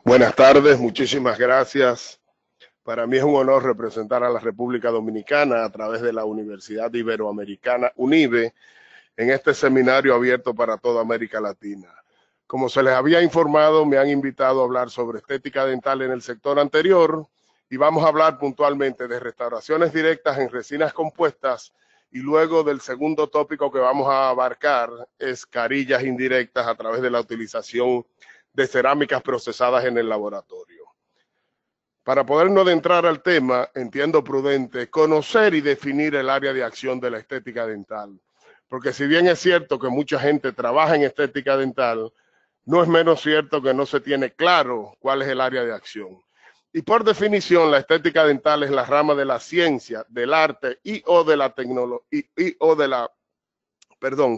Buenas tardes, muchísimas gracias. Para mí es un honor representar a la República Dominicana a través de la Universidad Iberoamericana UNIBE en este seminario abierto para toda América Latina. Como se les había informado, me han invitado a hablar sobre estética dental en el sector anterior y vamos a hablar puntualmente de restauraciones directas en resinas compuestas y luego del segundo tópico que vamos a abarcar es carillas indirectas a través de la utilización de cerámicas procesadas en el laboratorio. Para podernos adentrar al tema, entiendo prudente conocer y definir el área de acción de la estética dental. Porque si bien es cierto que mucha gente trabaja en estética dental, no es menos cierto que no se tiene claro cuál es el área de acción. Y por definición, la estética dental es la rama de la ciencia, del arte o de la tecnología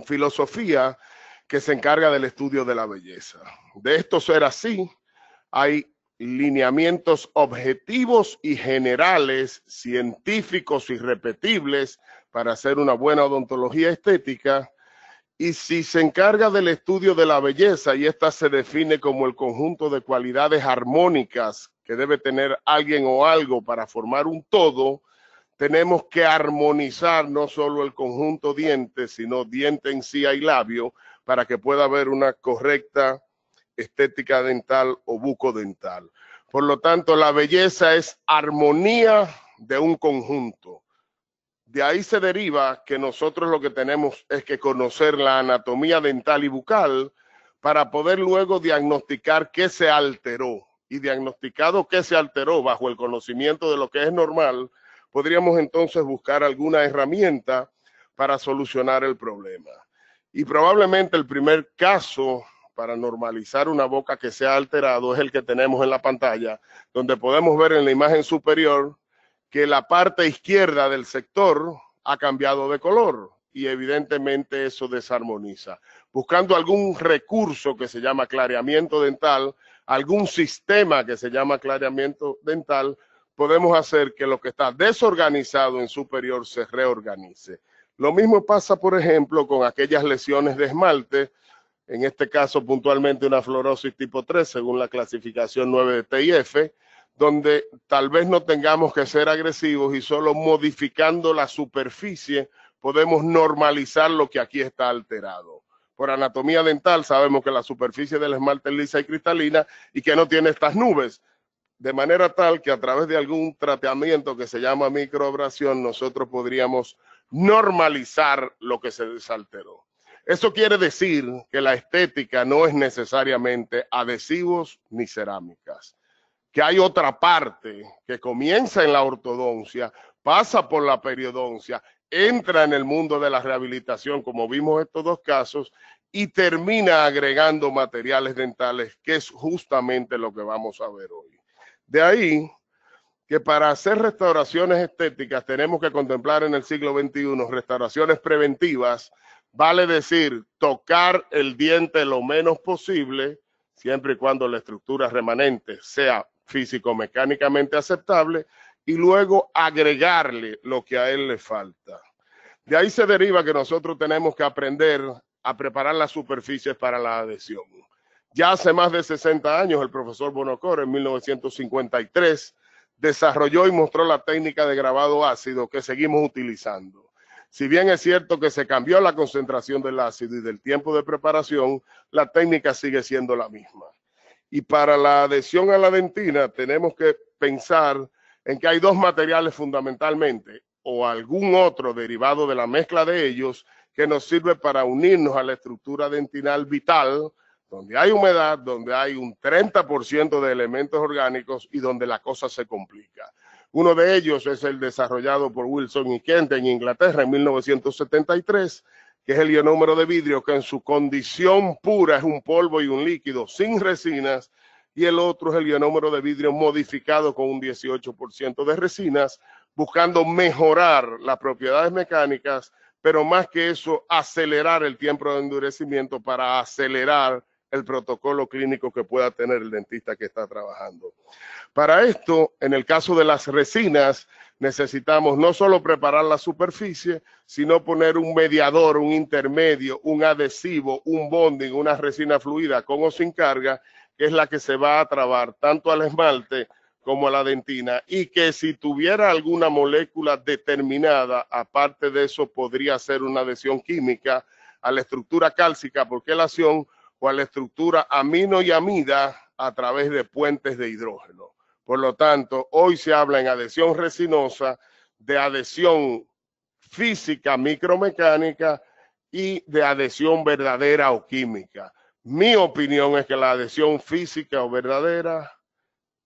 filosofía que se encarga del estudio de la belleza. De esto ser así, hay lineamientos objetivos y generales, científicos y repetibles para hacer una buena odontología estética. Y si se encarga del estudio de la belleza y esta se define como el conjunto de cualidades armónicas que debe tener alguien o algo para formar un todo, tenemos que armonizar no solo el conjunto diente, sino diente, encía y labio para que pueda haber una correcta estética dental o bucodental. Por lo tanto, la belleza es armonía de un conjunto. De ahí se deriva que nosotros lo que tenemos es que conocer la anatomía dental y bucal para poder luego diagnosticar qué se alteró. Y diagnosticado qué se alteró bajo el conocimiento de lo que es normal, podríamos entonces buscar alguna herramienta para solucionar el problema. Y probablemente el primer caso para normalizar una boca que se ha alterado es el que tenemos en la pantalla, donde podemos ver en la imagen superior que la parte izquierda del sector ha cambiado de color y evidentemente eso desarmoniza. Buscando algún recurso que se llama clareamiento dental, algún sistema que se llama clareamiento dental, podemos hacer que lo que está desorganizado en superior se reorganice. Lo mismo pasa, por ejemplo, con aquellas lesiones de esmalte, en este caso puntualmente una fluorosis tipo 3, según la clasificación 9 de TIF, donde tal vez no tengamos que ser agresivos y solo modificando la superficie podemos normalizar lo que aquí está alterado. Por anatomía dental sabemos que la superficie del esmalte es lisa y cristalina y que no tiene estas nubes, de manera tal que a través de algún tratamiento que se llama microabrasión nosotros podríamos normalizar lo que se desalteró. Eso quiere decir que la estética no es necesariamente adhesivos ni cerámicas, que hay otra parte que comienza en la ortodoncia, pasa por la periodoncia, entra en el mundo de la rehabilitación, como vimos estos dos casos, y termina agregando materiales dentales, que es justamente lo que vamos a ver hoy. De ahí que para hacer restauraciones estéticas tenemos que contemplar en el siglo XXI restauraciones preventivas, vale decir, tocar el diente lo menos posible, siempre y cuando la estructura remanente sea físico-mecánicamente aceptable, y luego agregarle lo que a él le falta. De ahí se deriva que nosotros tenemos que aprender a preparar las superficies para la adhesión. Ya hace más de 60 años el profesor Bonocor, en 1953, desarrolló y mostró la técnica de grabado ácido que seguimos utilizando. Si bien es cierto que se cambió la concentración del ácido y del tiempo de preparación, la técnica sigue siendo la misma. Y para la adhesión a la dentina tenemos que pensar en que hay dos materiales fundamentalmente, o algún otro derivado de la mezcla de ellos, que nos sirve para unirnos a la estructura dentinal vital, donde hay humedad, donde hay un 30% de elementos orgánicos y donde la cosa se complica. Uno de ellos es el desarrollado por Wilson y Kent en Inglaterra en 1973, que es el ionómero de vidrio, que en su condición pura es un polvo y un líquido sin resinas, y el otro es el ionómero de vidrio modificado con un 18% de resinas, buscando mejorar las propiedades mecánicas, pero más que eso, acelerar el tiempo de endurecimiento para acelerar el protocolo clínico que pueda tener el dentista que está trabajando. Para esto, en el caso de las resinas, necesitamos no solo preparar la superficie, sino poner un mediador, un intermedio, un adhesivo, un bonding, una resina fluida con o sin carga, que es la que se va a trabar tanto al esmalte como a la dentina, y que si tuviera alguna molécula determinada, aparte de eso, podría ser una adhesión química a la estructura cálcica por quelación o a la estructura amino y amida a través de puentes de hidrógeno. Por lo tanto, hoy se habla en adhesión resinosa de adhesión física micromecánica y de adhesión verdadera o química. Mi opinión es que la adhesión física o verdadera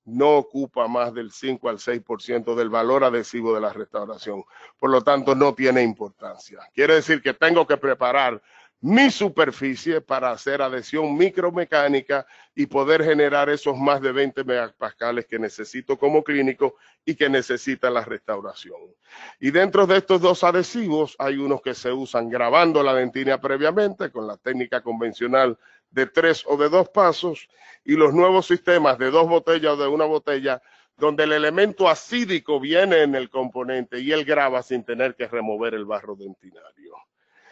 no ocupa más del 5 al 6% del valor adhesivo de la restauración. Por lo tanto, no tiene importancia. Quiere decir que tengo que preparar mi superficie para hacer adhesión micromecánica y poder generar esos más de 20 megapascales que necesito como clínico y que necesita la restauración. Y dentro de estos dos adhesivos hay unos que se usan grabando la dentina previamente con la técnica convencional de 3 o de 2 pasos, y los nuevos sistemas de 2 botellas o de 1 botella, donde el elemento acídico viene en el componente y él graba sin tener que remover el barro dentinario.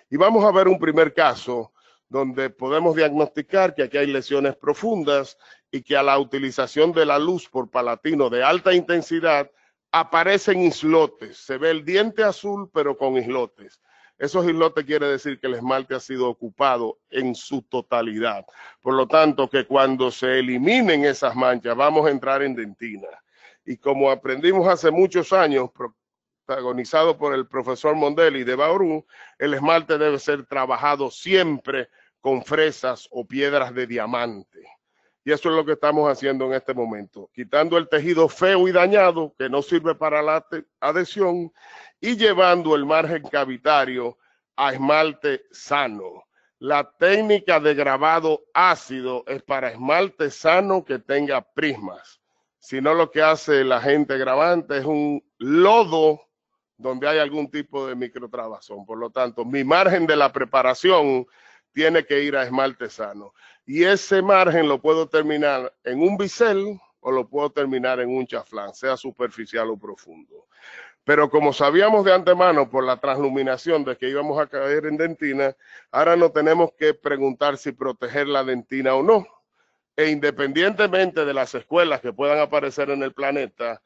Y vamos a ver un primer caso donde podemos diagnosticar que aquí hay lesiones profundas y que a la utilización de la luz por palatino de alta intensidad aparecen islotes. Se ve el diente azul pero con islotes. Esos islotes quiere decir que el esmalte ha sido ocupado en su totalidad. Por lo tanto, que cuando se eliminen esas manchas vamos a entrar en dentina. Y como aprendimos hace muchos años, protagonizado por el profesor Mondelli de Bauru, el esmalte debe ser trabajado siempre con fresas o piedras de diamante. Y eso es lo que estamos haciendo en este momento, quitando el tejido feo y dañado que no sirve para la adhesión y llevando el margen cavitario a esmalte sano. La técnica de grabado ácido es para esmalte sano que tenga prismas. Si no, lo que hace el agente grabante es un lodo donde hay algún tipo de microtrabazón. Por lo tanto, mi margen de la preparación tiene que ir a esmalte sano. Y ese margen lo puedo terminar en un bisel o lo puedo terminar en un chaflán, sea superficial o profundo. Pero como sabíamos de antemano por la transluminación de que íbamos a caer en dentina, ahora no tenemos que preguntar si proteger la dentina o no. E independientemente de las escuelas que puedan aparecer en el planeta,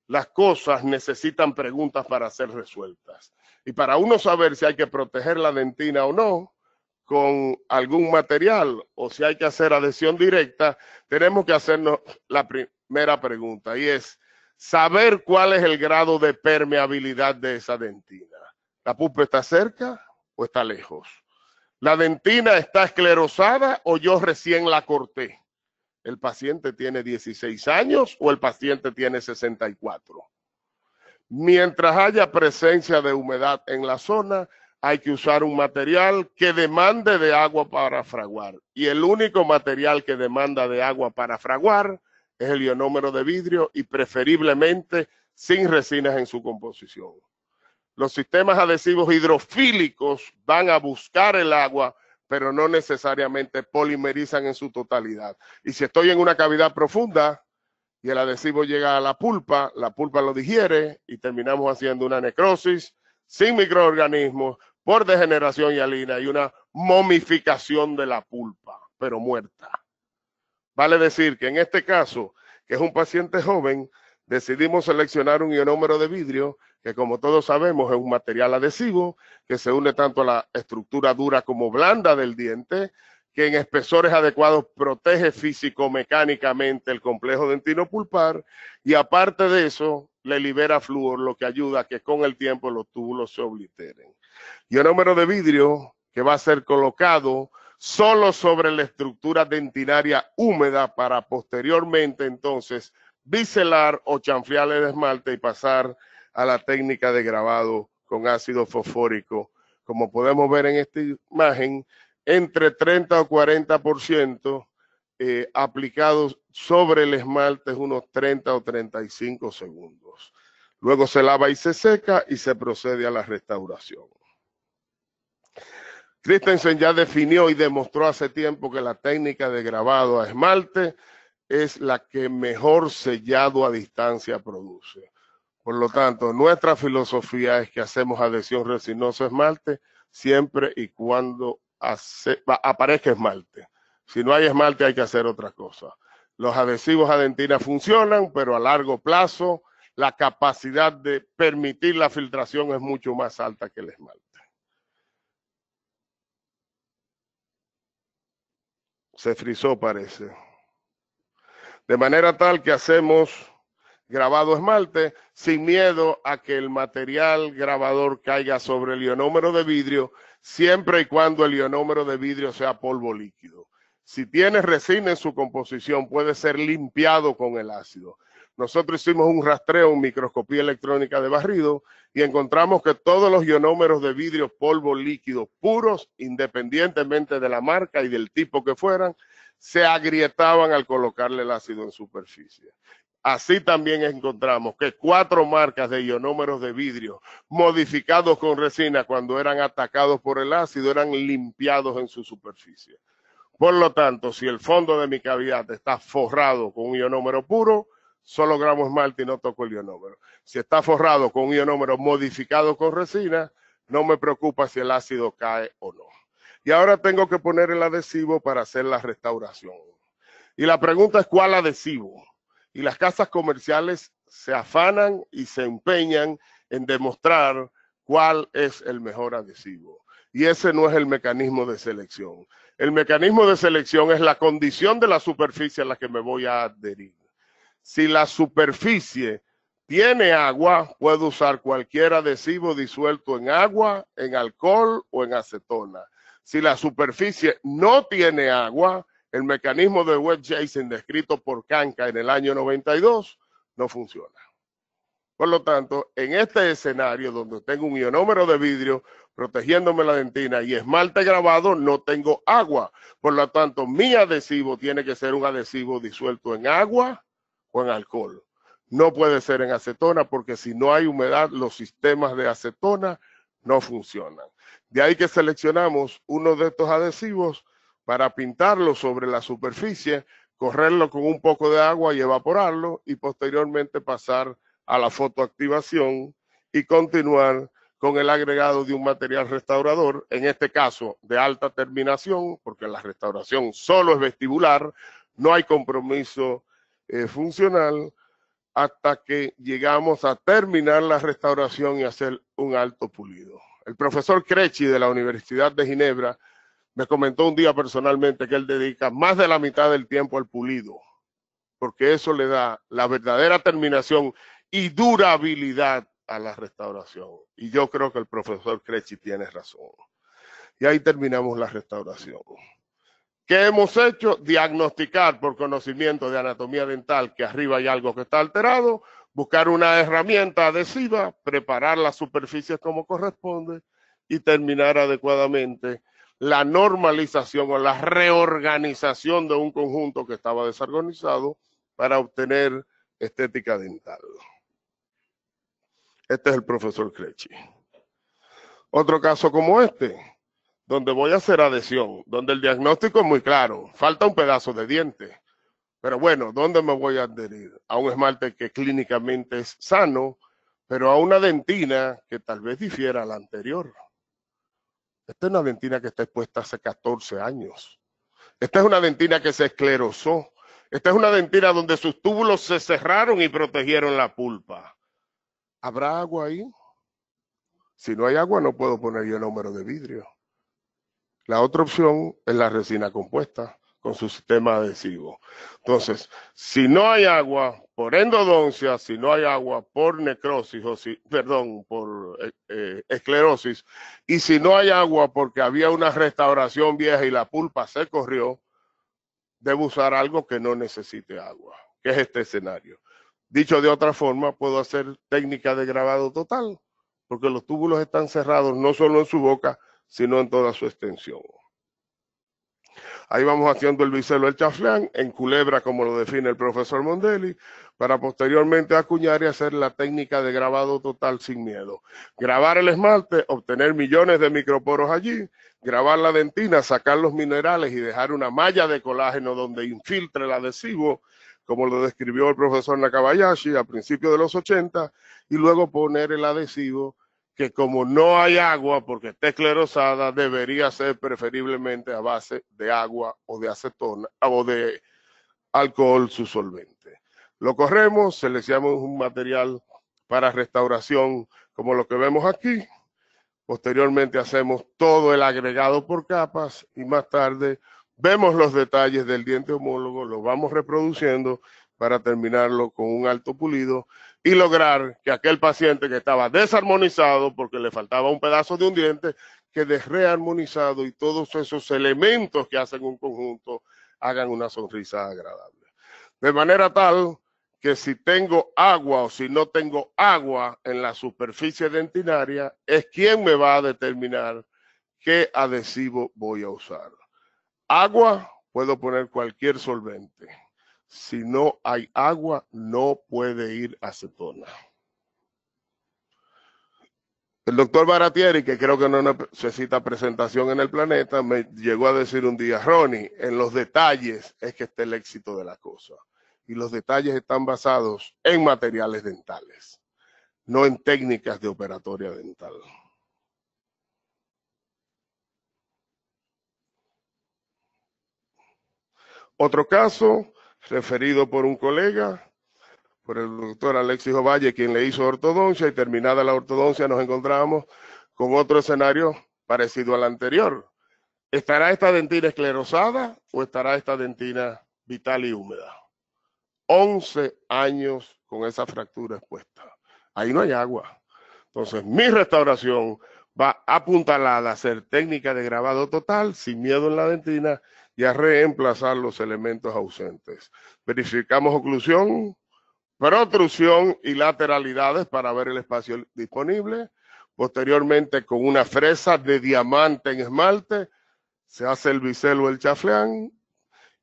las cosas necesitan preguntas para ser resueltas. Y para uno saber si hay que proteger la dentina o no con algún material o si hay que hacer adhesión directa, tenemos que hacernos la primera pregunta, y es saber cuál es el grado de permeabilidad de esa dentina. ¿La pulpa está cerca o está lejos? ¿La dentina está esclerosada o yo recién la corté? ¿El paciente tiene 16 años o el paciente tiene 64? Mientras haya presencia de humedad en la zona, hay que usar un material que demande de agua para fraguar. Y el único material que demanda de agua para fraguar es el ionómero de vidrio, y preferiblemente sin resinas en su composición. Los sistemas adhesivos hidrofílicos van a buscar el agua, pero no necesariamente polimerizan en su totalidad. Y si estoy en una cavidad profunda y el adhesivo llega a la pulpa lo digiere y terminamos haciendo una necrosis sin microorganismos por degeneración hialina y una momificación de la pulpa, pero muerta. Vale decir que en este caso, que es un paciente joven, decidimos seleccionar un ionómero de vidrio que, como todos sabemos, es un material adhesivo que se une tanto a la estructura dura como blanda del diente, que en espesores adecuados protege físico-mecánicamente el complejo dentino-pulpar, y aparte de eso le libera flúor, lo que ayuda a que con el tiempo los túbulos se obliteren. Ionómero de vidrio que va a ser colocado solo sobre la estructura dentinaria húmeda para posteriormente entonces biselar o chanflear el esmalte y pasar a la técnica de grabado con ácido fosfórico. Como podemos ver en esta imagen, entre 30 o 40% aplicados sobre el esmalte, unos 30 o 35 segundos. Luego se lava y se seca y se procede a la restauración. Christensen ya definió y demostró hace tiempo que la técnica de grabado a esmalte es la que mejor sellado a distancia produce. Por lo tanto, nuestra filosofía es que hacemos adhesión resinosa a esmalte siempre y cuando aparezca esmalte. Si no hay esmalte hay que hacer otra cosa. Los adhesivos adentina funcionan, pero a largo plazo la capacidad de permitir la filtración es mucho más alta que el esmalte. Se frizó, parece. De manera tal que hacemos grabado esmalte sin miedo a que el material grabador caiga sobre el ionómero de vidrio, siempre y cuando el ionómero de vidrio sea polvo líquido. Si tiene resina en su composición, puede ser limpiado con el ácido. Nosotros hicimos un rastreo en microscopía electrónica de barrido y encontramos que todos los ionómeros de vidrio polvo líquido puros, independientemente de la marca y del tipo que fueran, se agrietaban al colocarle el ácido en superficie. Así también encontramos que 4 marcas de ionómeros de vidrio modificados con resina cuando eran atacados por el ácido eran limpiados en su superficie. Por lo tanto, si el fondo de mi cavidad está forrado con un ionómero puro, solo grabo esmalte y no toco el ionómero. Si está forrado con un ionómero modificado con resina, no me preocupa si el ácido cae o no. Y ahora tengo que poner el adhesivo para hacer la restauración. Y la pregunta es, ¿cuál adhesivo? Y las casas comerciales se afanan y se empeñan en demostrar cuál es el mejor adhesivo. Y ese no es el mecanismo de selección. El mecanismo de selección es la condición de la superficie a la que me voy a adherir. Si la superficie tiene agua, puedo usar cualquier adhesivo disuelto en agua, en alcohol o en acetona. Si la superficie no tiene agua, el mecanismo de wet chasing descrito por Canca en el año 92 no funciona. Por lo tanto, en este escenario donde tengo un ionómero de vidrio protegiéndome la dentina y esmalte grabado, no tengo agua. Por lo tanto, mi adhesivo tiene que ser un adhesivo disuelto en agua o en alcohol. No puede ser en acetona porque si no hay humedad, los sistemas de acetona no funcionan. De ahí que seleccionamos uno de estos adhesivos para pintarlo sobre la superficie, correrlo con un poco de agua y evaporarlo y posteriormente pasar a la fotoactivación y continuar con el agregado de un material restaurador, en este caso de alta terminación, porque la restauración solo es vestibular, no hay compromiso funcional, hasta que llegamos a terminar la restauración y hacer un alto pulido. El profesor Crecci de la Universidad de Ginebra me comentó un día personalmente que él dedica más de la mitad del tiempo al pulido, porque eso le da la verdadera terminación y durabilidad a la restauración. Y yo creo que el profesor Crecci tiene razón. Y ahí terminamos la restauración. ¿Qué hemos hecho? Diagnosticar por conocimiento de anatomía dental que arriba hay algo que está alterado, buscar una herramienta adhesiva, preparar las superficies como corresponde y terminar adecuadamente la normalización o la reorganización de un conjunto que estaba desarmonizado para obtener estética dental. Este es el profesor Crecci. Otro caso como este, donde voy a hacer adhesión, donde el diagnóstico es muy claro, falta un pedazo de diente. Pero bueno, ¿dónde me voy a adherir? A un esmalte que clínicamente es sano, pero a una dentina que tal vez difiera a la anterior. Esta es una dentina que está expuesta hace 14 años. Esta es una dentina que se esclerosó. Esta es una dentina donde sus túbulos se cerraron y protegieron la pulpa. ¿Habrá agua ahí? Si no hay agua, no puedo poner ionómero de vidrio. La otra opción es la resina compuesta con su sistema adhesivo. Entonces, si no hay agua por endodoncia, si no hay agua por necrosis, por esclerosis, y si no hay agua porque había una restauración vieja y la pulpa se corrió, debo usar algo que no necesite agua, que es este escenario. Dicho de otra forma, puedo hacer técnica de grabado total, porque los túbulos están cerrados no solo en su boca, sino en toda su extensión. Ahí vamos haciendo el biselo del chaflán, en culebra como lo define el profesor Mondelli, para posteriormente acuñar y hacer la técnica de grabado total sin miedo. Grabar el esmalte, obtener millones de microporos allí, grabar la dentina, sacar los minerales y dejar una malla de colágeno donde infiltre el adhesivo, como lo describió el profesor Nakabayashi a principios de los 80, y luego poner el adhesivo que como no hay agua, porque está esclerosada, debería ser preferiblemente a base de agua o de acetona o de alcohol su solvente. Lo corremos, seleccionamos un material para restauración como lo que vemos aquí. Posteriormente hacemos todo el agregado por capas y más tarde vemos los detalles del diente homólogo, lo vamos reproduciendo para terminarlo con un alto pulido y lograr que aquel paciente que estaba desarmonizado porque le faltaba un pedazo de un diente quede rearmonizado y todos esos elementos que hacen un conjunto hagan una sonrisa agradable. De manera tal que si tengo agua o si no tengo agua en la superficie dentinaria, es quien me va a determinar qué adhesivo voy a usar. Agua, puedo poner cualquier solvente. Si no hay agua, no puede ir acetona. El doctor Baratieri, que creo que no necesita presentación en el planeta, me llegó a decir un día, Ronnie, en los detalles es que está el éxito de la cosa. Y los detalles están basados en materiales dentales, no en técnicas de operatoria dental. Otro caso, referido por un colega, por el doctor Alexis Ovalle, quien le hizo ortodoncia, y terminada la ortodoncia nos encontramos con otro escenario parecido al anterior. ¿Estará esta dentina esclerosada o estará esta dentina vital y húmeda? 11 años con esa fractura expuesta. Ahí no hay agua. Entonces, mi restauración va apuntalada a hacer técnica de grabado total, sin miedo en la dentina, y a reemplazar los elementos ausentes. Verificamos oclusión, protrusión y lateralidades para ver el espacio disponible. Posteriormente, con una fresa de diamante en esmalte, se hace el bisel o el chafleán,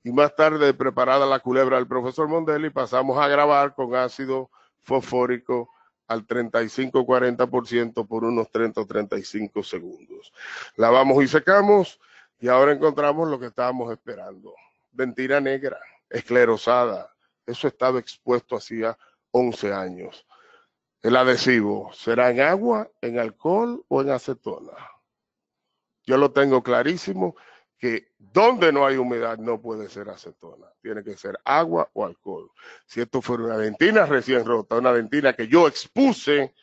y más tarde, preparada la culebra del profesor Mondelli, pasamos a grabar con ácido fosfórico al 35-40% por unos 30 o 35 segundos. Lavamos y secamos y ahora encontramos lo que estábamos esperando. Dentina negra, esclerosada. Eso estaba expuesto hacía 11 años. El adhesivo, ¿será en agua, en alcohol o en acetona? Yo lo tengo clarísimo que donde no hay humedad no puede ser acetona, tiene que ser agua o alcohol. Si esto fuera una dentina recién rota, una dentina que yo expuse,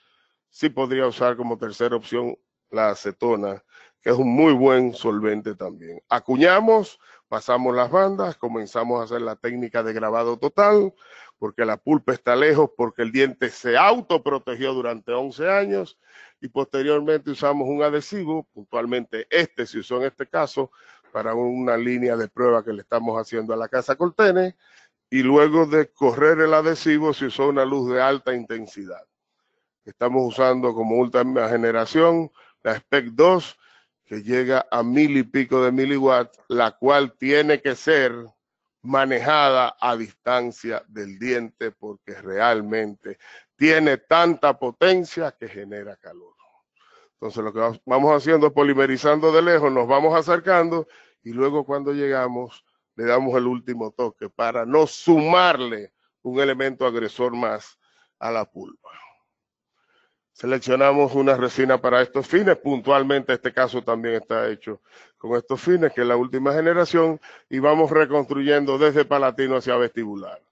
sí podría usar como tercera opción la acetona, que es un muy buen solvente también. Acuñamos, pasamos las bandas, comenzamos a hacer la técnica de grabado total, porque la pulpa está lejos, porque el diente se autoprotegió durante 11 años, y posteriormente usamos un adhesivo, puntualmente este se usó en este caso, para una línea de prueba que le estamos haciendo a la Casa Coltene, y luego de correr el adhesivo se usó una luz de alta intensidad. Estamos usando como última generación la SPEC 2, que llega a 1000 y pico de miliwatts, la cual tiene que ser manejada a distancia del diente porque realmente tiene tanta potencia que genera calor. Entonces lo que vamos haciendo es polimerizando de lejos, nos vamos acercando y luego cuando llegamos le damos el último toque para no sumarle un elemento agresor más a la pulpa. Seleccionamos una resina para estos fines, puntualmente este caso también está hecho con estos fines, que es la última generación, y vamos reconstruyendo desde palatino hacia vestibular.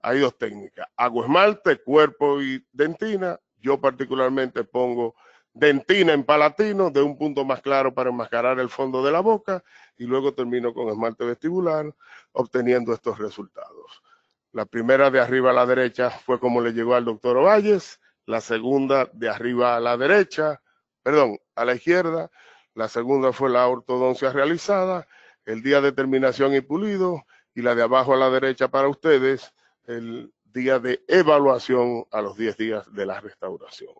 Hay dos técnicas, agua esmalte, cuerpo y dentina. Yo particularmente pongo dentina en palatino de un punto más claro para enmascarar el fondo de la boca y luego termino con esmalte vestibular obteniendo estos resultados. La primera de arriba a la derecha fue como le llegó al doctor Ovalles, la segunda de arriba a la derecha, perdón, a la izquierda, la segunda fue la ortodoncia realizada, el día de terminación y pulido, y la de abajo a la derecha para ustedes, el día de evaluación a los 10 días de la restauración.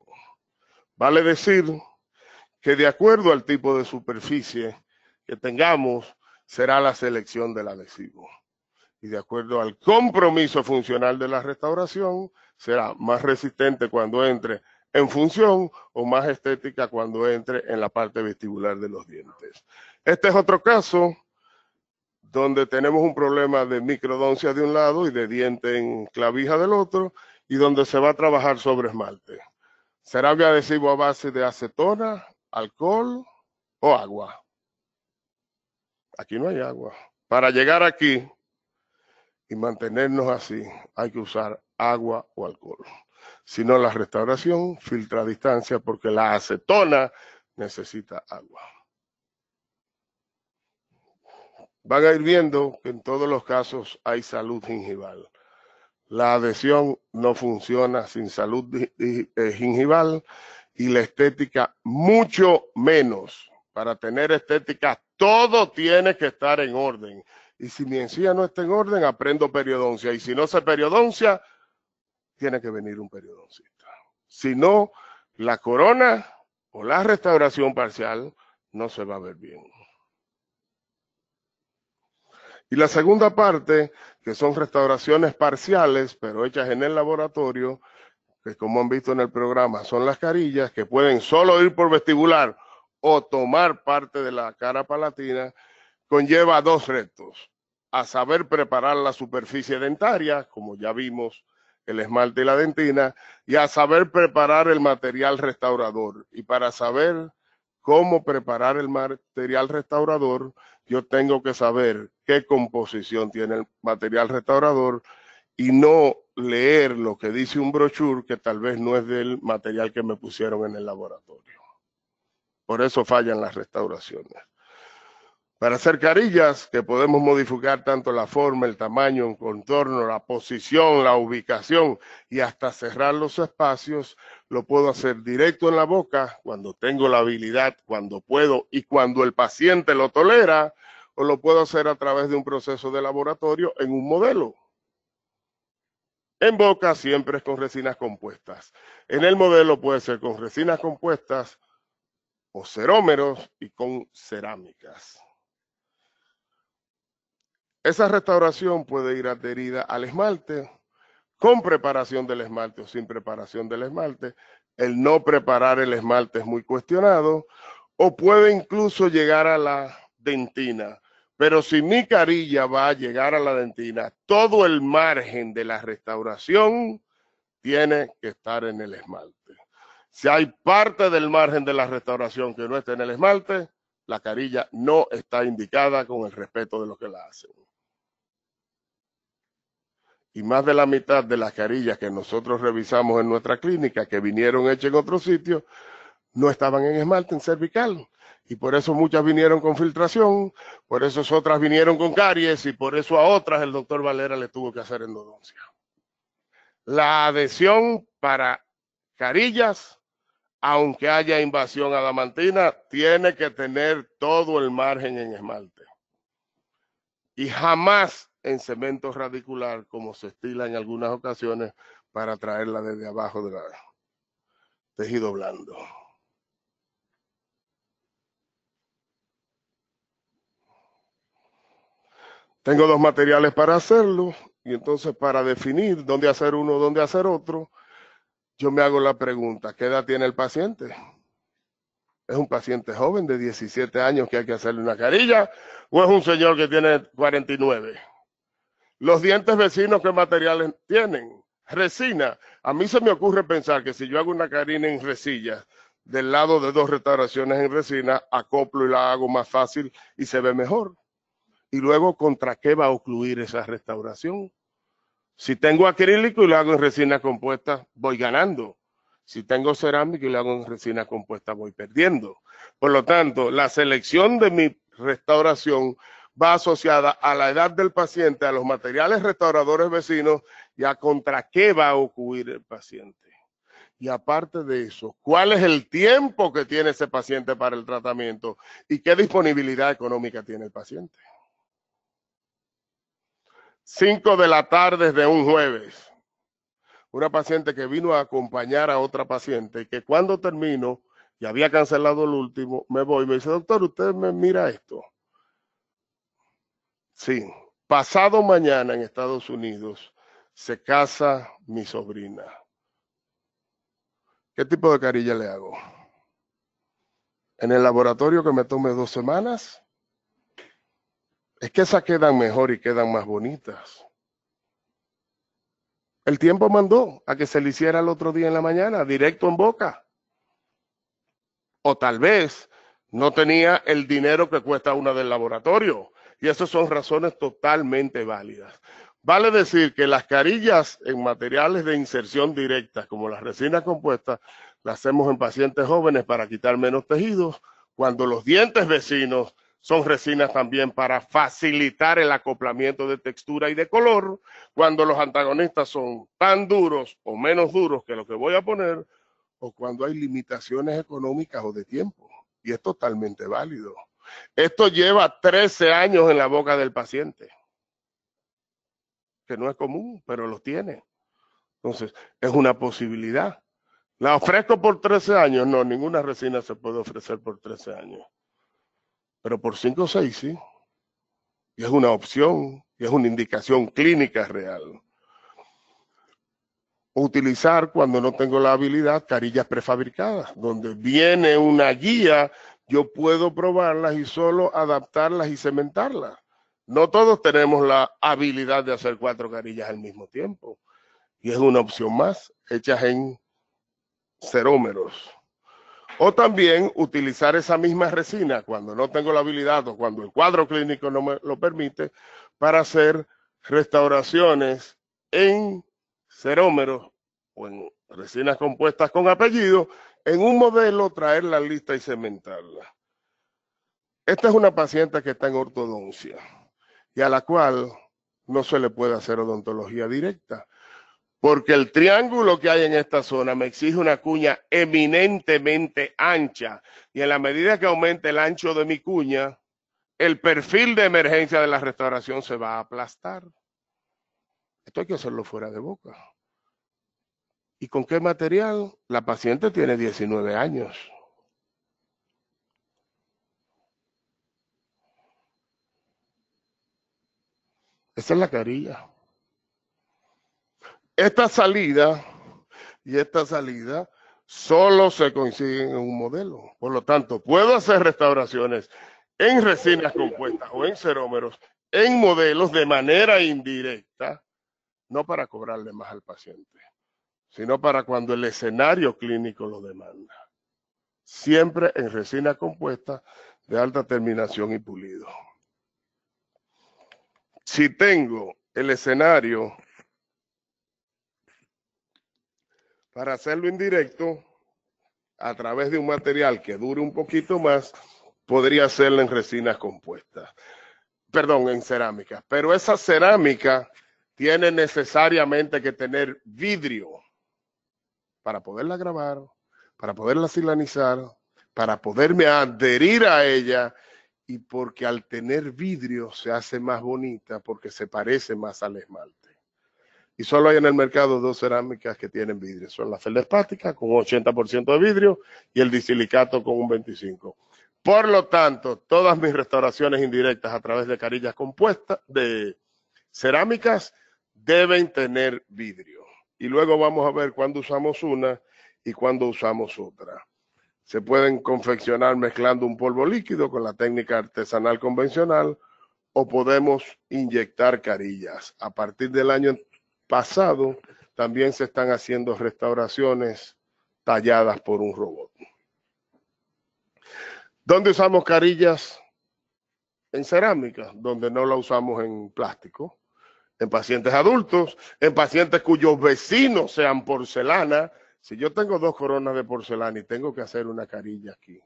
Vale decir que de acuerdo al tipo de superficie que tengamos, será la selección del adhesivo. Y de acuerdo al compromiso funcional de la restauración, será más resistente cuando entre en función o más estética cuando entre en la parte vestibular de los dientes. Este es otro caso donde tenemos un problema de microdoncia de un lado y de diente en clavija del otro, y donde se va a trabajar sobre esmalte. ¿Será un adhesivo a base de acetona, alcohol o agua? Aquí no hay agua. Para llegar aquí y mantenernos así, hay que usar agua o alcohol. Si no, la restauración filtra a distancia porque la acetona necesita agua. Van a ir viendo que en todos los casos hay salud gingival. La adhesión no funciona sin salud gingival y la estética mucho menos. Para tener estética todo tiene que estar en orden. Y si mi encía no está en orden, aprendo periodoncia. Y si no sé periodoncia, tiene que venir un periodoncista. Si no, la corona o la restauración parcial no se va a ver bien. Y la segunda parte, que son restauraciones parciales, pero hechas en el laboratorio, que como han visto en el programa, son las carillas que pueden solo ir por vestibular o tomar parte de la cara palatina, conlleva dos retos. A saber preparar la superficie dentaria, como ya vimos, el esmalte y la dentina, y a saber preparar el material restaurador. Y para saber cómo preparar el material restaurador, yo tengo que saber qué composición tiene el material restaurador y no leer lo que dice un brochure que tal vez no es del material que me pusieron en el laboratorio. Por eso fallan las restauraciones. Para hacer carillas, que podemos modificar tanto la forma, el tamaño, el contorno, la posición, la ubicación y hasta cerrar los espacios, lo puedo hacer directo en la boca cuando tengo la habilidad, cuando puedo y cuando el paciente lo tolera, o lo puedo hacer a través de un proceso de laboratorio en un modelo. En boca siempre es con resinas compuestas. En el modelo puede ser con resinas compuestas o cerómeros y con cerámicas. Esa restauración puede ir adherida al esmalte, con preparación del esmalte o sin preparación del esmalte. El no preparar el esmalte es muy cuestionado, o puede incluso llegar a la dentina. Pero si mi carilla va a llegar a la dentina, todo el margen de la restauración tiene que estar en el esmalte. Si hay parte del margen de la restauración que no está en el esmalte, la carilla no está indicada con el respeto de los que la hacen. Y más de la mitad de las carillas que nosotros revisamos en nuestra clínica, que vinieron hechas en otro sitio, no estaban en esmalte, en cervical. Y por eso muchas vinieron con filtración, por eso otras vinieron con caries y por eso a otras el doctor Valera le tuvo que hacer endodoncia. La adhesión para carillas, aunque haya invasión adamantina, tiene que tener todo el margen en esmalte. Y jamás en cemento radicular, como se estila en algunas ocasiones, para traerla desde abajo del tejido blando. Tengo dos materiales para hacerlo, y entonces para definir dónde hacer uno, dónde hacer otro, yo me hago la pregunta, ¿qué edad tiene el paciente? ¿Es un paciente joven de 17 años que hay que hacerle una carilla? ¿O es un señor que tiene 49? Los dientes vecinos, ¿qué materiales tienen? Resina. A mí se me ocurre pensar que si yo hago una carina en resilla, del lado de dos restauraciones en resina, acoplo y la hago más fácil y se ve mejor. Y luego, ¿contra qué va a ocluir esa restauración? Si tengo acrílico y lo hago en resina compuesta, voy ganando. Si tengo cerámica y lo hago en resina compuesta, voy perdiendo. Por lo tanto, la selección de mi restauración va asociada a la edad del paciente, a los materiales restauradores vecinos y a contra qué va a ocurrir el paciente. Y aparte de eso, ¿cuál es el tiempo que tiene ese paciente para el tratamiento y qué disponibilidad económica tiene el paciente? 5 de la tarde de un jueves. Una paciente que vino a acompañar a otra paciente, que cuando termino, y había cancelado el último, me voy y me dice, doctor, ¿usted me mira esto? Sí, pasado mañana en Estados Unidos se casa mi sobrina. ¿Qué tipo de carilla le hago? En el laboratorio que me tome 2 semanas. Es que esas quedan mejor y quedan más bonitas. El tiempo mandó a que se le hiciera el otro día en la mañana, directo en boca. O tal vez no tenía el dinero que cuesta una del laboratorio. Y esas son razones totalmente válidas. Vale decir que las carillas en materiales de inserción directa, como las resinas compuestas, las hacemos en pacientes jóvenes para quitar menos tejidos, cuando los dientes vecinos son resinas también para facilitar el acoplamiento de textura y de color, cuando los antagonistas son tan duros o menos duros que lo que voy a poner, o cuando hay limitaciones económicas o de tiempo. Y es totalmente válido. Esto lleva 13 años en la boca del paciente, que no es común, pero los tiene. Entonces, es una posibilidad. ¿La ofrezco por 13 años? No, ninguna resina se puede ofrecer por 13 años. Pero por 5 o 6 sí. Y es una opción, y es una indicación clínica real. Utilizar, cuando no tengo la habilidad, carillas prefabricadas, donde viene una guía, yo puedo probarlas y solo adaptarlas y cementarlas. No todos tenemos la habilidad de hacer 4 carillas al mismo tiempo. Y es una opción más, hechas en cerómeros. O también utilizar esa misma resina cuando no tengo la habilidad o cuando el cuadro clínico no me lo permite, para hacer restauraciones en cerómeros o en resinas compuestas con apellido, en un modelo, traerla lista y cementarla. Esta es una paciente que está en ortodoncia y a la cual no se le puede hacer odontología directa, porque el triángulo que hay en esta zona me exige una cuña eminentemente ancha, y en la medida que aumente el ancho de mi cuña, el perfil de emergencia de la restauración se va a aplastar. Esto hay que hacerlo fuera de boca. ¿Y con qué material? La paciente tiene 19 años. Esa es la carilla. Esta salida y esta salida solo se coinciden en un modelo. Por lo tanto, puedo hacer restauraciones en resinas compuestas o en cerómeros, en modelos de manera indirecta, no para cobrarle más al paciente, sino para cuando el escenario clínico lo demanda. Siempre en resina compuesta de alta terminación y pulido. Si tengo el escenario para hacerlo indirecto, a través de un material que dure un poquito más, podría hacerlo en resinas compuestas. Perdón, en cerámica. Pero esa cerámica tiene necesariamente que tener vidrio para poderla grabar, para poderla silanizar, para poderme adherir a ella, y porque al tener vidrio se hace más bonita porque se parece más al esmalte. Y solo hay en el mercado 2 cerámicas que tienen vidrio. Son la feldespática con un 80% de vidrio y el disilicato con un 25%. Por lo tanto, todas mis restauraciones indirectas a través de carillas compuestas, de cerámicas, deben tener vidrio. Y luego vamos a ver cuándo usamos una y cuándo usamos otra. Se pueden confeccionar mezclando un polvo líquido con la técnica artesanal convencional, o podemos inyectar carillas. A partir del año pasado también se están haciendo restauraciones talladas por un robot. ¿Dónde usamos carillas? En cerámica, donde no la usamos en plástico. En pacientes adultos, en pacientes cuyos vecinos sean porcelana. Si yo tengo 2 coronas de porcelana y tengo que hacer una carilla aquí,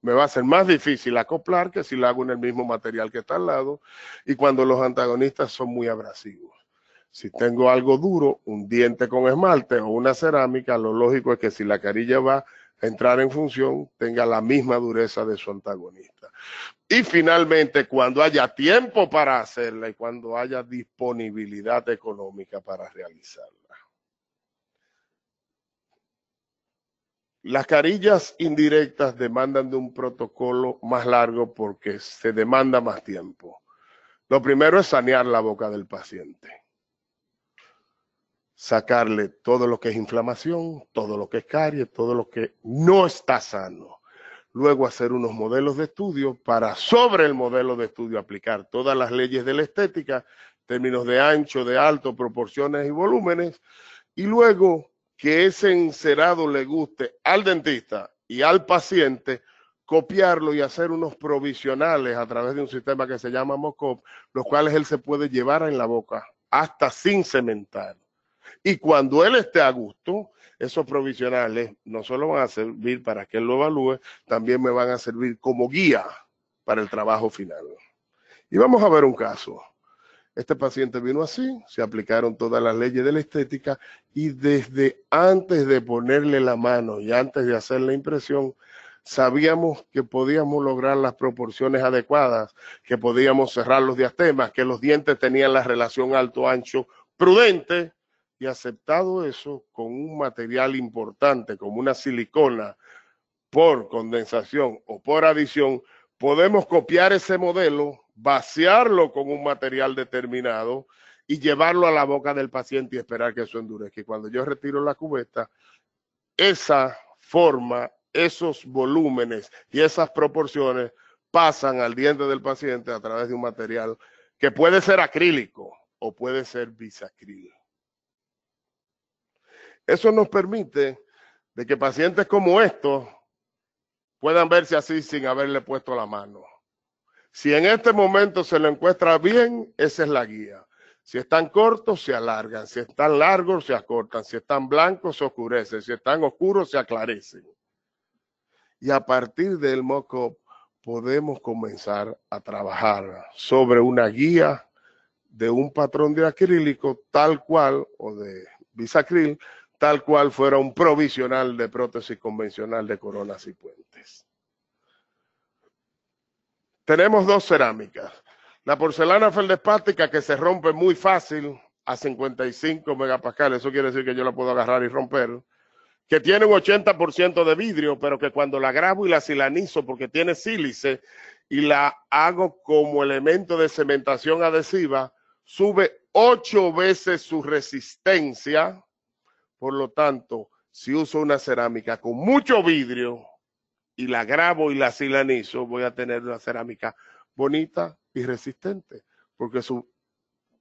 me va a ser más difícil acoplar que si la hago en el mismo material que está al lado, y cuando los antagonistas son muy abrasivos. Si tengo algo duro, un diente con esmalte o una cerámica, lo lógico es que si la carilla va a entrar en función, tenga la misma dureza de su antagonista. Y finalmente, cuando haya tiempo para hacerla y cuando haya disponibilidad económica para realizarla. Las carillas indirectas demandan de un protocolo más largo porque se demanda más tiempo. Lo primero es sanear la boca del paciente. Sacarle todo lo que es inflamación, todo lo que es caries, todo lo que no está sano. Luego hacer unos modelos de estudio para sobre el modelo de estudio aplicar todas las leyes de la estética términos de ancho, de alto, proporciones y volúmenes, y luego que ese encerado le guste al dentista y al paciente, copiarlo y hacer unos provisionales a través de un sistema que se llama Mock-up, los cuales él se puede llevar en la boca hasta sin cementar. Y cuando él esté a gusto, esos provisionales no solo van a servir para que él lo evalúe, también me van a servir como guía para el trabajo final. Y vamos a ver un caso. Este paciente vino así, se aplicaron todas las leyes de la estética y desde antes de ponerle la mano y antes de hacer la impresión, sabíamos que podíamos lograr las proporciones adecuadas, que podíamos cerrar los diastemas, que los dientes tenían la relación alto-ancho prudente, y aceptado eso con un material importante como una silicona por condensación o por adición, podemos copiar ese modelo, vaciarlo con un material determinado y llevarlo a la boca del paciente y esperar que eso endurezca. Y cuando yo retiro la cubeta, esa forma, esos volúmenes y esas proporciones pasan al diente del paciente a través de un material que puede ser acrílico o puede ser bisacril. Eso nos permite de que pacientes como estos puedan verse así sin haberle puesto la mano. Si en este momento se lo encuentra bien, esa es la guía. Si están cortos, se alargan. Si están largos, se acortan. Si están blancos, se oscurecen. Si están oscuros, se aclarecen. Y a partir del mock-up podemos comenzar a trabajar sobre una guía de un patrón de acrílico tal cual, o de bisacril, tal cual fuera un provisional de prótesis convencional de coronas y puentes. Tenemos dos cerámicas. La porcelana feldespática, que se rompe muy fácil a 55 megapascales, eso quiere decir que yo la puedo agarrar y romper, que tiene un 80% de vidrio, pero que cuando la grabo y la silanizo, porque tiene sílice, y la hago como elemento de cementación adhesiva, sube 8 veces su resistencia. Por lo tanto, si uso una cerámica con mucho vidrio y la grabo y la silanizo, voy a tener una cerámica bonita y resistente, porque su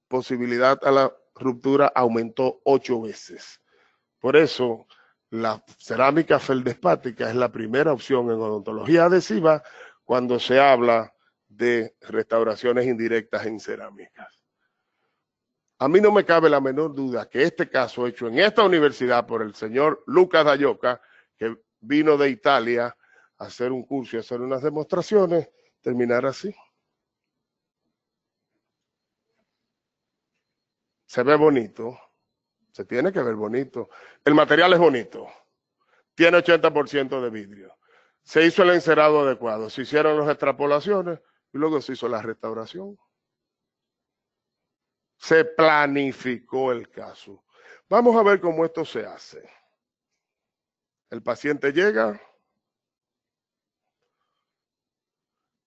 posibilidad a la ruptura aumentó 8 veces. Por eso, la cerámica feldespática es la primera opción en odontología adhesiva cuando se habla de restauraciones indirectas en cerámicas. A mí no me cabe la menor duda que este caso hecho en esta universidad por el señor Lucas Dayoca, que vino de Italia a hacer un curso y a hacer unas demostraciones, terminará así. Se ve bonito, se tiene que ver bonito. El material es bonito, tiene 80% de vidrio. Se hizo el encerado adecuado, se hicieron las extrapolaciones y luego se hizo la restauración. Se planificó el caso. Vamos a ver cómo esto se hace. El paciente llega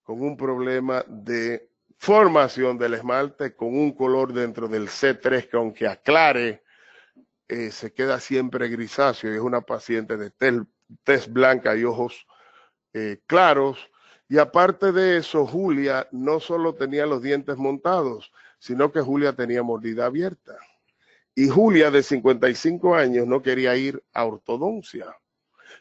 con un problema de formación del esmalte, con un color dentro del C3 que aunque aclare, se queda siempre grisáceo, y es una paciente de tez blanca y ojos claros. Y aparte de eso, Julia no solo tenía los dientes montados, sino que Julia tenía mordida abierta. Y Julia, de 55 años, no quería ir a ortodoncia.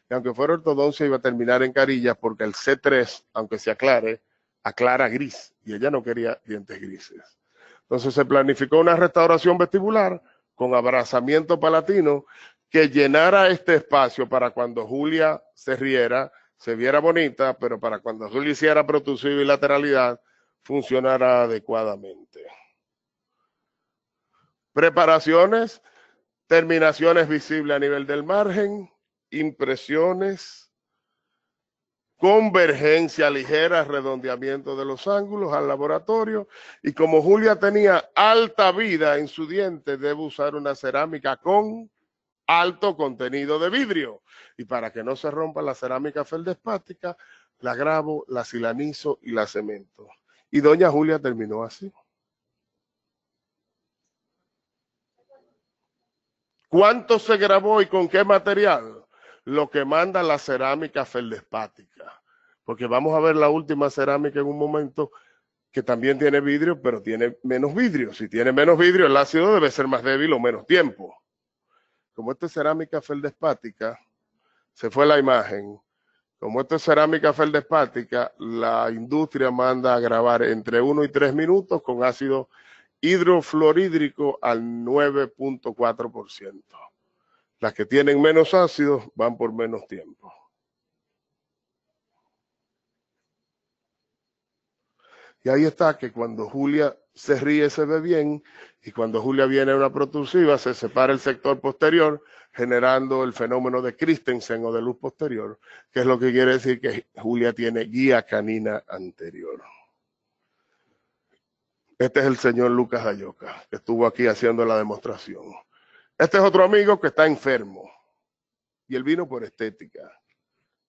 Y aunque fuera ortodoncia, iba a terminar en carillas porque el C3, aunque se aclare, aclara gris. Y ella no quería dientes grises. Entonces se planificó una restauración vestibular con abrazamiento palatino que llenara este espacio para cuando Julia se riera, se viera bonita, pero para cuando Julia hiciera protusiva y lateralidad, funcionara adecuadamente. Preparaciones, terminaciones visibles a nivel del margen, impresiones, convergencia ligera, redondeamiento de los ángulos al laboratorio. Y como Julia tenía alta vida en su diente, debe usar una cerámica con alto contenido de vidrio. Y para que no se rompa la cerámica feldespática, la grabo, la silanizo y la cemento. Y doña Julia terminó así. ¿Cuánto se grabó y con qué material? Lo que manda la cerámica feldespática. Porque vamos a ver la última cerámica en un momento que también tiene vidrio, pero tiene menos vidrio. Si tiene menos vidrio, el ácido debe ser más débil o menos tiempo. Como esto es cerámica feldespática, se fue la imagen. Como esto es cerámica feldespática, la industria manda a grabar entre 1 y 3 minutos con ácido hidrofluorhídrico al 9.4%. Las que tienen menos ácidos van por menos tiempo. Y ahí está que cuando Julia se ríe se ve bien, y cuando Julia viene a una protrusiva se separa el sector posterior, generando el fenómeno de Christensen o de luz posterior, que es lo que quiere decir que Julia tiene guía canina anterior. Este es el señor Lucas Ayoca, que estuvo aquí haciendo la demostración. Este es otro amigo que está enfermo, y él vino por estética.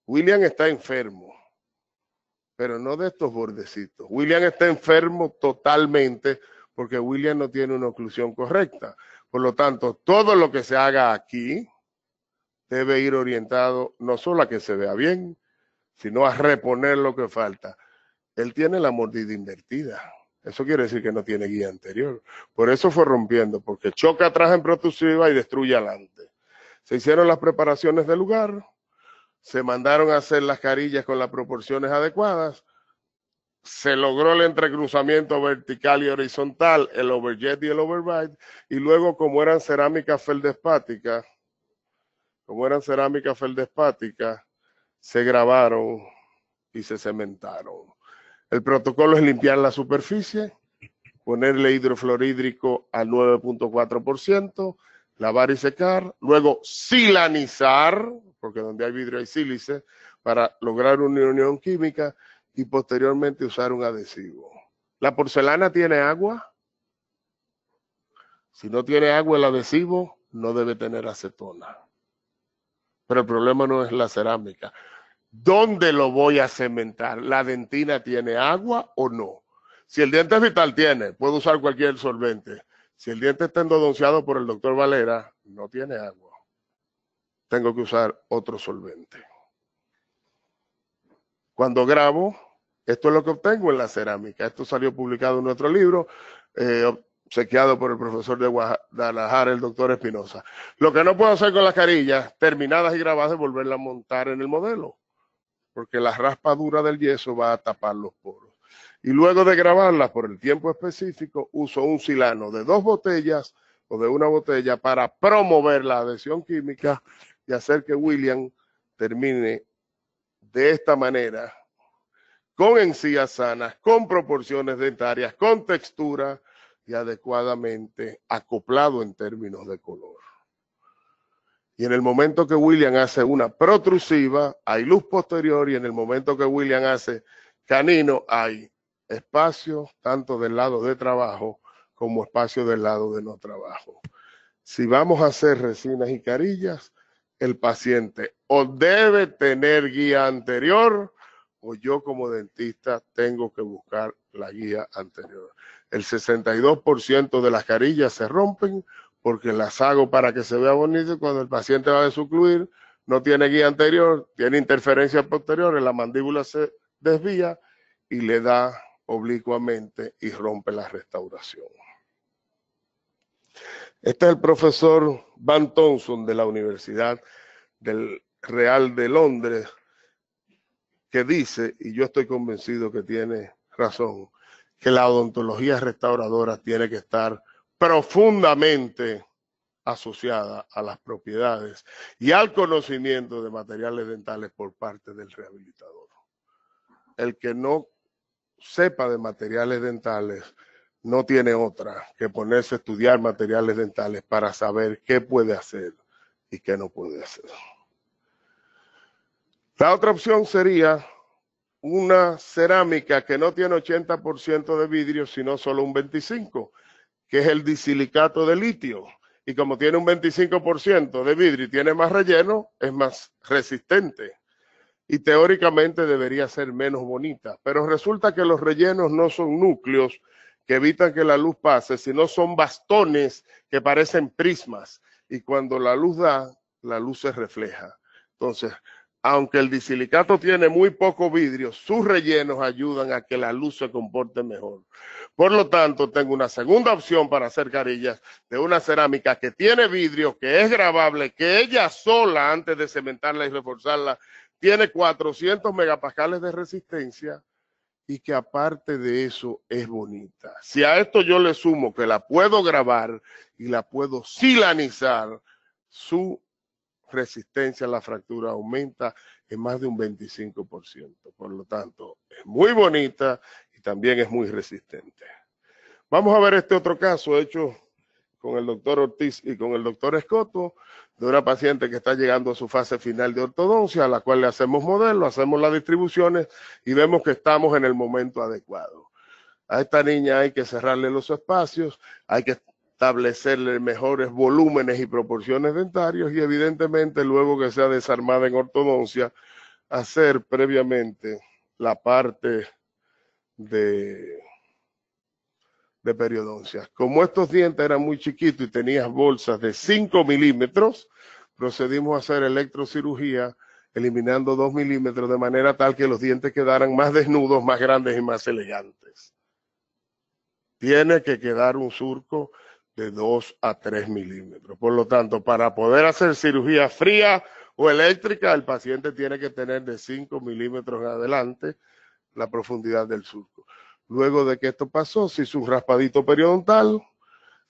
William está enfermo, pero no de estos bordecitos. William está enfermo totalmente porque William no tiene una oclusión correcta. Por lo tanto, todo lo que se haga aquí debe ir orientado no solo a que se vea bien, sino a reponer lo que falta. Él tiene la mordida invertida. Eso quiere decir que no tiene guía anterior. Por eso fue rompiendo, porque choca atrás en protrusiva y destruye adelante. Se hicieron las preparaciones del lugar, se mandaron a hacer las carillas con las proporciones adecuadas, se logró el entrecruzamiento vertical y horizontal, el overjet y el override, y luego como eran cerámicas feldespáticas, se grabaron y se cementaron. El protocolo es limpiar la superficie, ponerle hidrofluorhídrico al 9.4%, lavar y secar, luego silanizar, porque donde hay vidrio hay sílice, para lograr una unión química, y posteriormente usar un adhesivo. ¿La porcelana tiene agua? Si no tiene agua, el adhesivo no debe tener acetona. Pero el problema no es la cerámica. ¿Dónde lo voy a cementar? ¿La dentina tiene agua o no? Si el diente vital tiene, puedo usar cualquier solvente. Si el diente está endodonciado por el doctor Valera, no tiene agua. Tengo que usar otro solvente. Cuando grabo, esto es lo que obtengo en la cerámica. Esto salió publicado en nuestro libro, obsequiado por el profesor de Guadalajara, el doctor Espinosa. Lo que no puedo hacer con las carillas, terminadas y grabadas, es volverla a montar en el modelo, porque la raspadura del yeso va a tapar los poros. Y luego de grabarlas por el tiempo específico, uso un silano de 2 botellas o de 1 botella para promover la adhesión química y hacer que William termine de esta manera, con encías sanas, con proporciones dentarias, con textura y adecuadamente acoplado en términos de color. Y en el momento que William hace una protrusiva, hay luz posterior, y en el momento que William hace canino, hay espacio tanto del lado de trabajo como espacio del lado de no trabajo. Si vamos a hacer resinas y carillas, el paciente o debe tener guía anterior, o yo como dentista tengo que buscar la guía anterior. El 62% de las carillas se rompen porque las hago para que se vea bonito, y cuando el paciente va a desocluir, no tiene guía anterior, tiene interferencia posterior, la mandíbula se desvía y le da oblicuamente y rompe la restauración. Este es el profesor Van Thompson de la Universidad del Real de Londres, que dice, y yo estoy convencido que tiene razón, que la odontología restauradora tiene que estar profundamente asociada a las propiedades y al conocimiento de materiales dentales por parte del rehabilitador. El que no sepa de materiales dentales no tiene otra que ponerse a estudiar materiales dentales para saber qué puede hacer y qué no puede hacer. La otra opción sería una cerámica que no tiene 80% de vidrio, sino solo un 25%, que es el disilicato de litio. Y como tiene un 25% de vidrio y tiene más relleno, es más resistente. Y teóricamente debería ser menos bonita. Pero resulta que los rellenos no son núcleos que evitan que la luz pase, sino son bastones que parecen prismas. Y cuando la luz da, la luz se refleja. Entonces, aunque el disilicato tiene muy poco vidrio, sus rellenos ayudan a que la luz se comporte mejor. Por lo tanto, tengo una segunda opción para hacer carillas de una cerámica que tiene vidrio, que es grabable, que ella sola, antes de cementarla y reforzarla, tiene 400 megapascales de resistencia y que aparte de eso es bonita. Si a esto yo le sumo que la puedo grabar y la puedo silanizar, su resistencia a la fractura aumenta en más de un 25%. Por lo tanto, es muy bonita y también es muy resistente. Vamos a ver este otro caso hecho con el doctor Ortiz y con el doctor Escoto, de una paciente que está llegando a su fase final de ortodoncia, a la cual le hacemos modelo, hacemos las distribuciones y vemos que estamos en el momento adecuado. A esta niña hay que cerrarle los espacios, hay que establecerle mejores volúmenes y proporciones dentarios y evidentemente luego que sea desarmada en ortodoncia, hacer previamente la parte de periodoncia. Como estos dientes eran muy chiquitos y tenías bolsas de 5 milímetros, procedimos a hacer electrocirugía eliminando 2 milímetros de manera tal que los dientes quedaran más desnudos, más grandes y más elegantes. Tiene que quedar un surco de 2 a 3 milímetros. Por lo tanto, para poder hacer cirugía fría o eléctrica, el paciente tiene que tener de 5 milímetros en adelante la profundidad del surco. Luego de que esto pasó, se hizo un raspadito periodontal,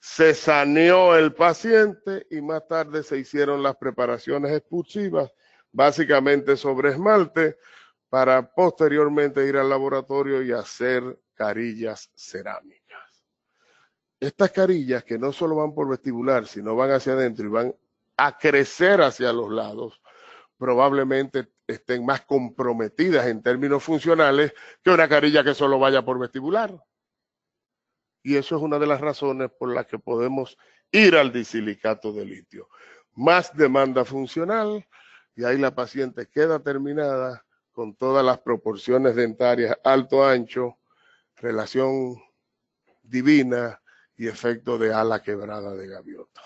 se saneó el paciente y más tarde se hicieron las preparaciones expulsivas, básicamente sobre esmalte, para posteriormente ir al laboratorio y hacer carillas cerámicas. Estas carillas que no solo van por vestibular, sino van hacia adentro y van a crecer hacia los lados, probablemente estén más comprometidas en términos funcionales que una carilla que solo vaya por vestibular. Y eso es una de las razones por las que podemos ir al disilicato de litio. Más demanda funcional y ahí la paciente queda terminada con todas las proporciones dentarias alto-ancho, relación divina y efecto de ala quebrada de gaviota.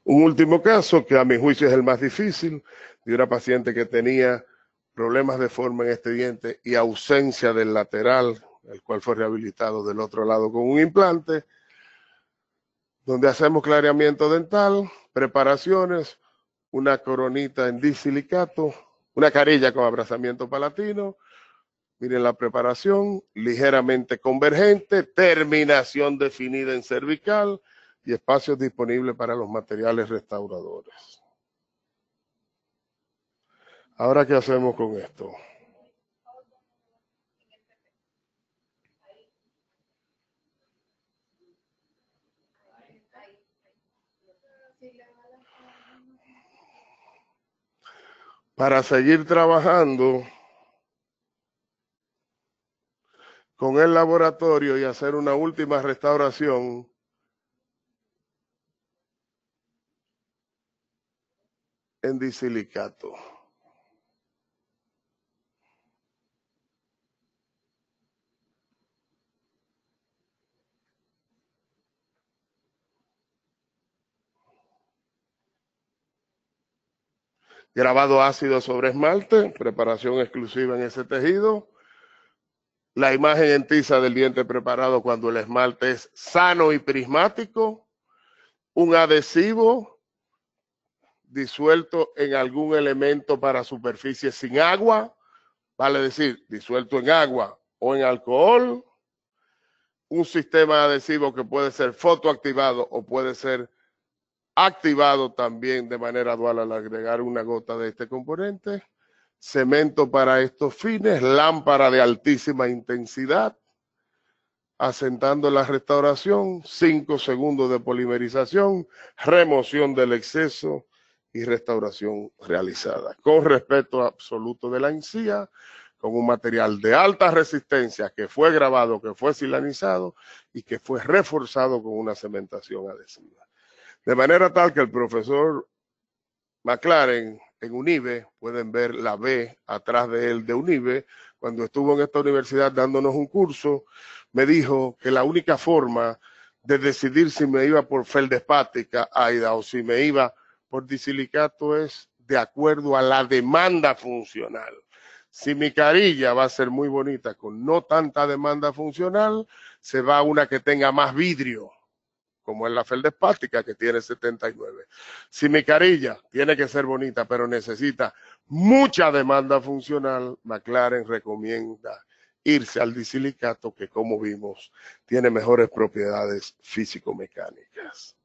Un último caso, que a mi juicio es el más difícil, de una paciente que tenía problemas de forma en este diente y ausencia del lateral, el cual fue rehabilitado del otro lado con un implante, donde hacemos clareamiento dental, preparaciones, una coronita en disilicato, una carilla con abrazamiento palatino. Miren la preparación, ligeramente convergente, terminación definida en cervical, y espacios disponibles para los materiales restauradores. Ahora, ¿qué hacemos con esto? Para seguir trabajando con el laboratorio y hacer una última restauración, en disilicato. Grabado ácido sobre esmalte, preparación exclusiva en ese tejido. La imagen en tiza del diente preparado cuando el esmalte es sano y prismático. Un adhesivo disuelto en algún elemento para superficie sin agua, vale decir, disuelto en agua o en alcohol. Un sistema adhesivo que puede ser fotoactivado o puede ser activado también de manera dual al agregar una gota de este componente. Cemento para estos fines, lámpara de altísima intensidad, asentando la restauración, 5 segundos de polimerización, remoción del exceso y restauración realizada. Con respeto absoluto de la encía, con un material de alta resistencia que fue grabado, que fue silanizado y que fue reforzado con una cementación adhesiva. De manera tal que el profesor McLaren en UNIBE, pueden ver la B atrás de él de UNIBE, cuando estuvo en esta universidad dándonos un curso, me dijo que la única forma de decidir si me iba por feldespática, AIDA, o si me iba por disilicato es de acuerdo a la demanda funcional. Si mi carilla va a ser muy bonita con no tanta demanda funcional, se va a una que tenga más vidrio, como es la feldespática, que tiene 79. Si mi carilla tiene que ser bonita, pero necesita mucha demanda funcional, McLaren recomienda irse al disilicato, que como vimos, tiene mejores propiedades físico-mecánicas.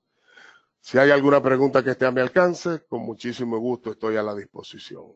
Si hay alguna pregunta que esté a mi alcance, con muchísimo gusto estoy a la disposición.